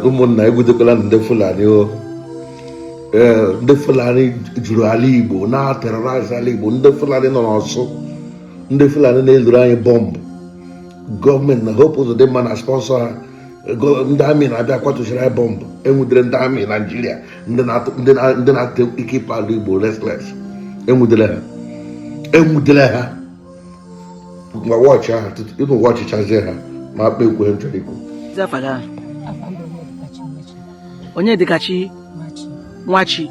ụmụnna egudekwala ndị Fulani o ndị Fulani juru ala Igbo na-aterọraịz ala Igbo. Ndị Fulani nọ n'Ọsụ, ndị Fulani na-eluru anyị bọmbụ. Gọọmenti na Hope Uzodimma na sponsọ ha, ndị amị na-abịa kwatụchiri anyị bọmbụ. Enwudere ndị amị Naijiria ndị na-ata ike ịpụ ala Igbo restless. Enwudere ha ma wọchị ha ịnụ wọchịchazie ha ma akpa ekwe m chọrọ ikwu. Onye dịkachi nwachi.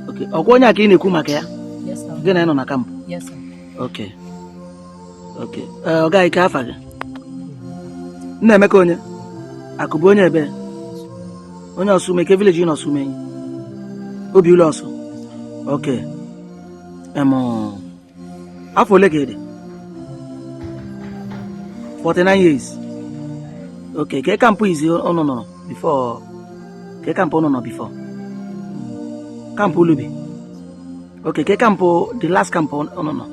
Okay. Ọkwa onye a ka ị na-ekwu maka ya? Gị na ya nọ na kampụ? Okay. Okay. Ọ gaghị ka afa gị? Nna Emeka onye? Akụ bụ onye ebe? Onye Ọsụme, ke vileji na Ọsụme? Obi ụlọ Ọsụ? Okay. Afọ ole ka ị dị? 49 years. Okay. Ke kampụ izi ọnụ nọ before? Ke kampụ ọnụ nọ before? Kampụ Ulubi. Okay. Ke kampụ the last kampụ ọnụ nọ?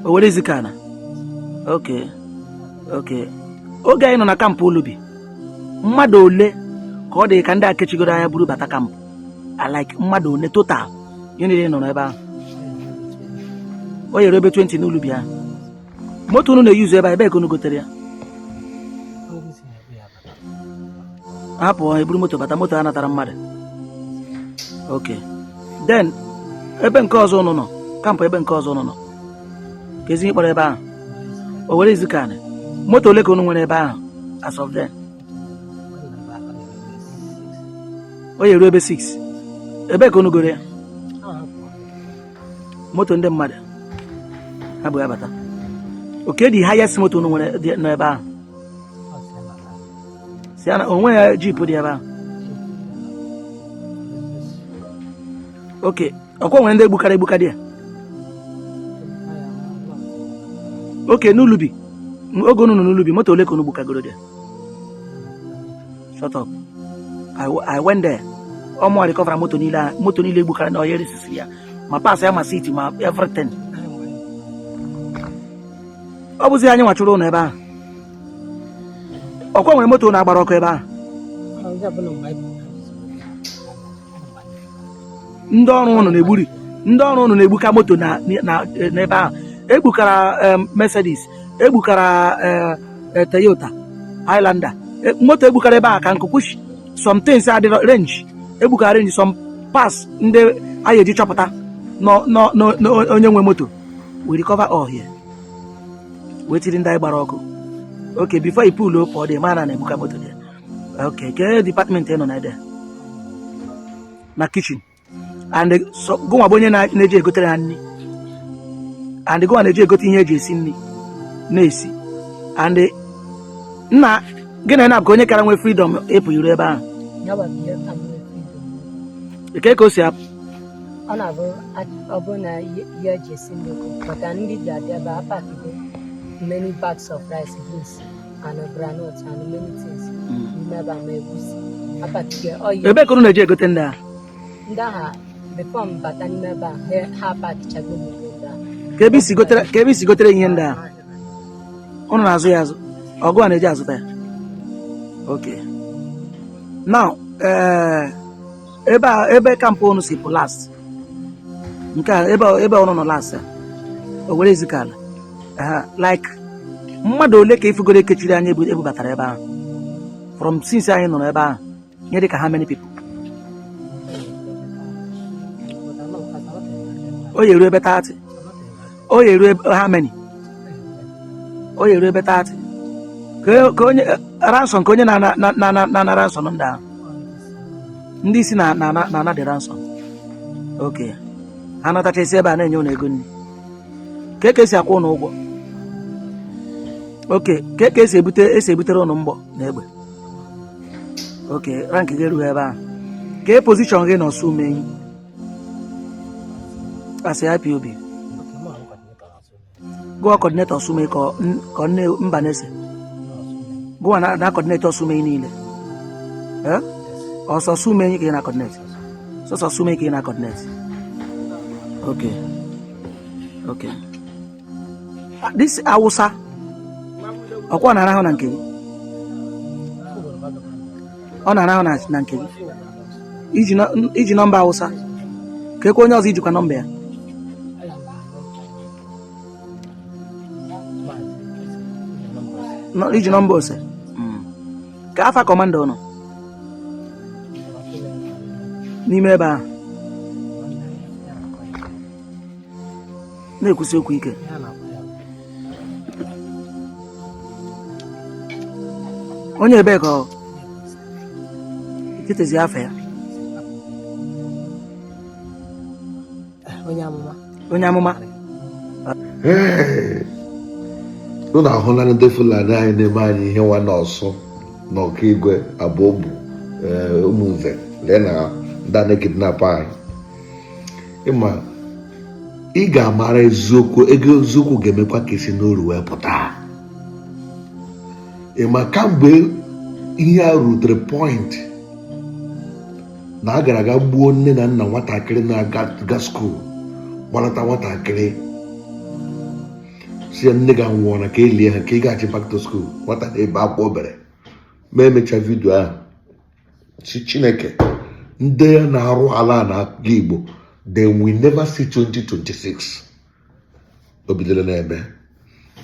Owere Zikana. Okay. Okay. Oge anyị nọ na kampụ Ulubi, mmadụ ole ka ọ dị ka ndị akechigoro anya buru bata kampụ? Like mmadụ ole total ihe niile nọ n'ebe ahụ? O yere ebe 20 n'Ulubi ahụ. Moto unu na-eyuzu ebe a, ebe ka unu gotere ya? Hapụ eburu moto bata, moto ha natara mmadụ. Okay. Then ebe nke ọzọ unu nọ, kampụ ebe nke ọzọ unu nọ, ka ezi kpọrọ ebe ahụ? Owere Zikana. Moto ole ka unu nwere ebe ahụ as of then? O yere ebe 6. Ebe ka unu goro ya? Moto ndị mmadụ ha bụ ya bata. Okay, the highest moto unu nwere n'ebe ahụ? Si ya na onwe ya jeep dị ebe ahụ? Okay. Ọkwa nwere ndị egbukara ya? Okay, n'Ulubi. Oge unu nọ n'Ulubi, moto ole ka unu gbukagoro dị? Shut up. I went there. Ọmụ recover moto niile egbukara na ọya resisi ya. Ma pass ya ma seat ma everything. Ọ bụzi anyị nwachụrụ ụlọ ebe ahụ. Ọkwa nwere moto na-agbara ọkụ ebe ahụ? Ndị ọrụ ụnụ na-egbuka moto n'ebe ahụ. Egbukara Mercedes, egbukara Toyota Highlander. Moto egbukara ebe ahụ ka nkukwushi. Some things adịrọ range. Egbukara range some pass ndị anyị eji chọpụta onye nwe moto. We recover all here. Wetiri ndị anyị gbara ọkụ. Okay, before you pull up, the man na-ebuka moto there. Okay, ke department nọ na ede? Na kitchen. And so go nwa onye na-eji egotere ha nri. And go na-eji egote ihe eji esi nri na-esi. And nna gị na ka onye kara nwe freedom epụghịrị ebe ahụ. Eke ka o si apụ? Ọ na-abụ ọ bụ na ihe eji esi nri maka ndị dị adị ebe a pakigo many bags of rice, beans, and groundnut, and many things. Never may use. Ebe ka unu na-eji egote ndị a? Ndị agha before m bata n'ime ebe a, ha pakichago m ebe a. Ka ebe isi gotere ihe ndị a? Unu na-azụ ya azụ? Ọgụ a na-eji azụta ya? Okay. Now, ebe kampụ unu si pụ last. Nke a ebe unu nọ last ya? Owere Zikana. Like mmadụ ole ka ifugoro ekechiri anyị ebubatara ebe ahụ? From since anyị nọ ebe ahụ, nye dị ka how many people? O yeru ebe 30. O yeru ebe how many? O yeru ebe 30. Ka onye ransom ka onye na ransom ndị ahụ. Ndị isi na dị ransom. Okay. Ha natacha isi ebe a na-enye ụnụ ego nri. Ka esi akwụ ụnụ ụgwọ? Okay. Ka esi ebutere ụnụ mgbọ na egbe? Okay. Rank gị erughị ebe ahụ. Ka position gị n'Ọsụ Umenyi? As a IPOB. Go coordinator Ọsụ Umenyi ka nne mba na-ese. Go na coordinator Ọsụ Umenyi niile. Ọsọ Ọsụ Umenyi ka ị na coordinate. Ọsọ Ọsụ Umenyi ka ị na coordinate. Okay. Okay. This Hausa ọkwa na-arahụ na nke gị ọ na-arahụ na nke gị iji nọmba Hausa ka ekwe onye ọzọ ijikwa nọmba ya iji nọmba ose ka afa kọmanda ụnụ n'ime ebe ahụ na-ekwusi okwu ike onye ebe ka ọ kitezi afọ ya onye amụma unu ahụla ndị Fulani anyị na-eme anyị ihe nwa n'Ọsụ na Ọkaigwe Abobu Ụmụnze lee na ndị a na-ekidnap anyị ịma ị ga-amara eziokwu ego eziokwu ga-emekwa ka esi n'oru wee pụta ịma kamgbe ihe a rutere point na a gara aga gbuo nne na nna nwatakịrị na-aga skuul gbalata nwatakịrị si ya nne ga nwụọ na ka elie ha ka ị gaghachi back to school nwata na-ebe akwa obere ma emecha vidio ahụ si Chineke ndị na-arụ ala na Igbo they will never see 2026 o bidoro na-eme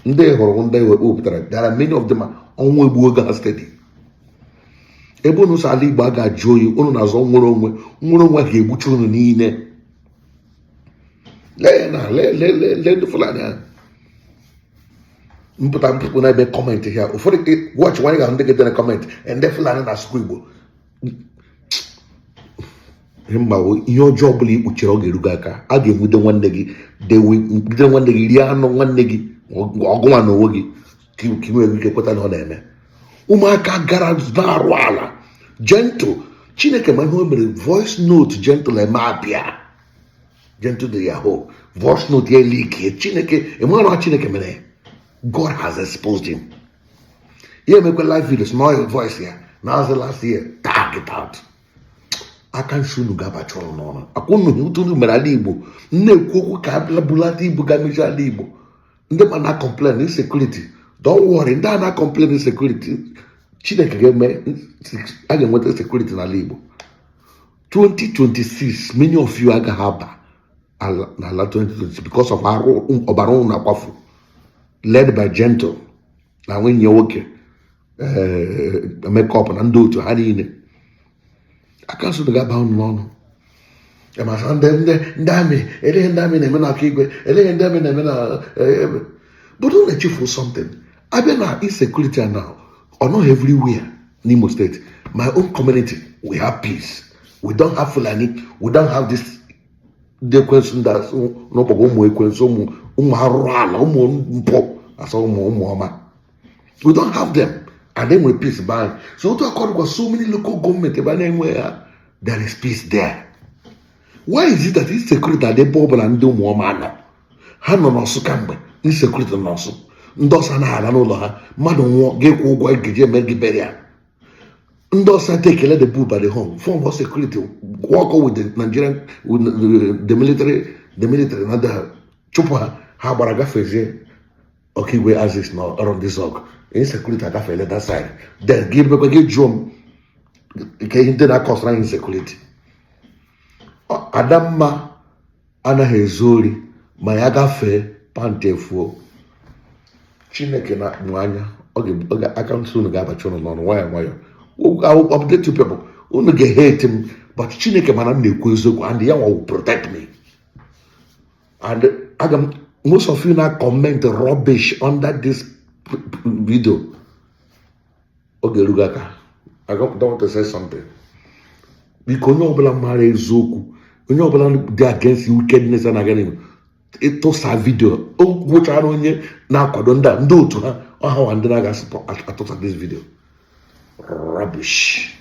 ndị hụrụ ndị wepụtara there are many of them ọnwụ egbuo ga steady ebe unu so ala Igbo a ga-ajụ oyi unu na-azọ nwere onwe ga-egbucha unu niile lee ndị Fulani ahụ mpụta na ebe kọmentị ya ụfọdụ wọchị nwanyị ga ndị gị dere kọmentị ndị Fulani na-asụkwa Igbo ihe ọjọọ ọbụla ikpuchere ọ ga-erugo aka a ga-enwude nwanne gị gide nwanne gị rie anụ nwanne gị ọgụnwa na onwe gị ka ị nwere ike kweta na ọ na-eme ụmụaka gara na-arụ ala gentle Chineke ma ihe o mere voice note gentle eme apịa gentle dị yahoo voice note ya elikie Chineke ịmara Chineke mere God has exposed him ya emekwa live videos na oil voice ya na last year tag it out aka nsi unu ga-abacha ọrụ n'ọrụ akwụnụ ụtụrụ mere ala Igbo na-ekwu okwu ka abụlata Igbo ga-emechi ala Igbo ndị ma na complain insecurity don't worry ndị a na complain insecurity Chineke ga-eme a ga-enweta security n'ala Igbo 2026 many of you agaghị aba n'ala 2026 because of ọbara ụnụ na-akwafu led by gentle na nwunye nwoke makeup na ndị otu ha niile aka nsọ ga-aba unu n'ọnụ masa ndị amị eleghị ndị amị na-eme na Ọkaigwe eleghị ndị amị na-eme na but unu echefu something abịa na insecurity now or not everywhere n'Imo State my own community we have peace we don't have Fulani we don't have this ndị ekwensu ndị n'ụkpọgọ ụmụ ekwensu ụmụ arụrụ ala ụmụ mpụ asa ụmụ ọma we don't have them and then we peace by so otu akọrọ so many local government ebe a na-enwe ha there is peace there why is it that insecurity adị ebe ọbụla ndị ụmụ ọma nọ ha nọ n'Ọsụ kamgbe insecurity nọ n'Ọsụ ndị ọsa na-ala n'ụlọ ha mmadụ nwụọ ga-ekwu ụgwọ egeji eme gị beria ndị ọsa take the boot by the home form of security work with the Nigerian with the military na the chụpụ ha gbara gafezie Ọkaigwe Aziz na ọrụ ndị zọg insecurity agafeela that side then gị mekwa gị jụọ m nke ihe ndị na-akọsara insecurity Adamma anaghị ezu ori ma ya gafee pantị efuo Chineke na-akpụ anya oge akaụntụ unu ga-abacha ụnụ n'ọnụ nwayọ nwayọ I will update you people unu ga-hate m but Chineke mana m na-ekwu eziokwu and ya will protect me and most of you now comment rubbish under this video oge erugo aka I don't want to say something biko onye ọbụla mara eziokwu onye ọbụla dị against wickedness and against ịtụsa vidio o gwụchara onye na-akwado ndị otu ha ọha ndị na-aga atụsa this video rubbish